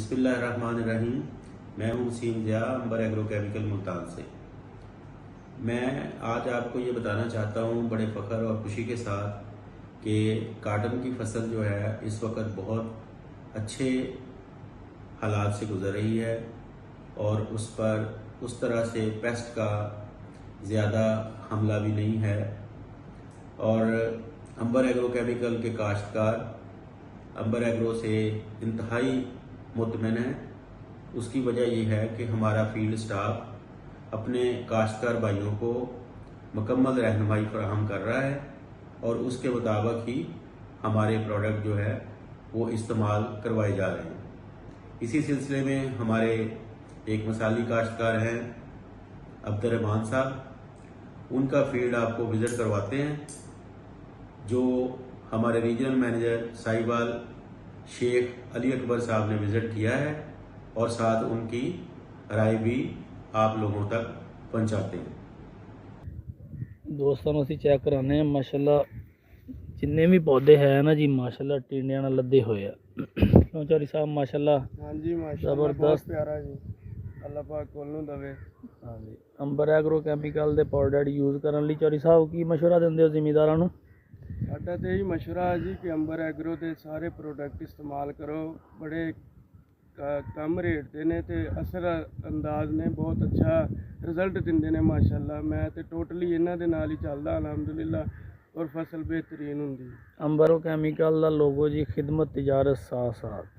बिस्मिल्लाहिर्रहमानिर्रहीम। मैं हूँ वसीम ज़िया, अंबर एग्रो केमिकल मुल्तान से। मैं आज आपको ये बताना चाहता हूँ बड़े फ़ख्र और खुशी के साथ कि काटन की फसल जो है इस वक्त बहुत अच्छे हालात से गुज़र रही है और उस पर उस तरह से पेस्ट का ज़्यादा हमला भी नहीं है और अंबर एग्रो केमिकल के काश्तकार अंबर एग्रो से इंतहाई मुतमिन है। उसकी वजह यह है कि हमारा फील्ड स्टाफ अपने काश्तकार भाइयों को मुकम्मल रहनुमाई फराहम कर रहा है और उसके मुताबिक ही हमारे प्रोडक्ट जो है वो इस्तेमाल करवाए जा रहे हैं। इसी सिलसिले में हमारे एक मिसाली काश्तकार हैं अब्दुर्रहमान साहब, उनका फील्ड आपको विज़िट करवाते हैं, जो हमारे रीजनल मैनेजर साहिबाल शेख अली अकबर साहब ने विज़िट किया है और साथ उनकी राय भी आप लोगों तक पहुंचाते हैं। दोस्तों ਅਸੀਂ ਚੈੱਕ ਕਰਾਨੇ ਆ ਮਾਸ਼ਾਅੱਲਾ ਜਿੰਨੇ ਵੀ ਪੌਦੇ ਹੈ ਨਾ ਜੀ ਮਾਸ਼ਾਅੱਲਾ ਟਿੰਡਿਆਂ ਨਾਲ ਲੱਦੇ ਹੋਏ ਆ। ਕਿਉਂ ਚੌਰੀ ਸਾਹਿਬ ਮਾਸ਼ਾਅੱਲਾ? ਹਾਂਜੀ ਮਾਸ਼ਾਅੱਲਾ ਬਹੁਤ ਪਿਆਰਾ ਜੀ, ਅੱਲਾਹ ਪਾਕ ਕੋਲ ਨੂੰ ਦਵੇ। ਹਾਂਜੀ, ਅੰਬਰ ਐਗਰੋ ਕੈਮੀਕਲ ਦੇ ਪ੍ਰੋਡਕਟ ਯੂਜ਼ ਕਰਨ ਲਈ ਚੌਰੀ ਸਾਹਿਬ ਕੀ ਮਸ਼ਵਰਾ ਦਿੰਦੇ ਹੋ ਜ਼ਿਮੀਂਦਾਰਾਂ ਨੂੰ? ਸਾਡਾ ਤੇ ਇਹੀ ਮਸ਼ਵਰਾ ਹੈ ਜੀ ਕਿ ਅੰਬਰ ਐਗਰੋ ਦੇ ਸਾਰੇ ਪ੍ਰੋਡਕਟ ਇਸਤੇਮਾਲ ਕਰੋ। ਬੜੇ कम रेट ਦੇ ਨੇ ਤੇ ਅਸਰ ਅੰਦਾਜ਼ ਨੇ, ਬਹੁਤ ਅੱਛਾ ਰਿਜ਼ਲਟ ਦਿੰਦੇ ਨੇ ਮਾਸ਼ਾਅੱਲਾ। ਮੈਂ ਤੇ ਟੋਟਲੀ ਇਹਨਾਂ ਦੇ ਨਾਲ ਹੀ ਚੱਲਦਾ ਅਲਹਮਦੁਲਿਲਾ ਔਰ ਫਸਲ ਬਿਹਤਰੀਨ ਹੁੰਦੀ। ਅੰਬਰ ਕੈਮੀਕਲ ਦਾ ਲੋਗੋ ਜੀ ਖਿਦਮਤ ਤਿਜਾਰਤ ਸਾਥ ਸਾਥ।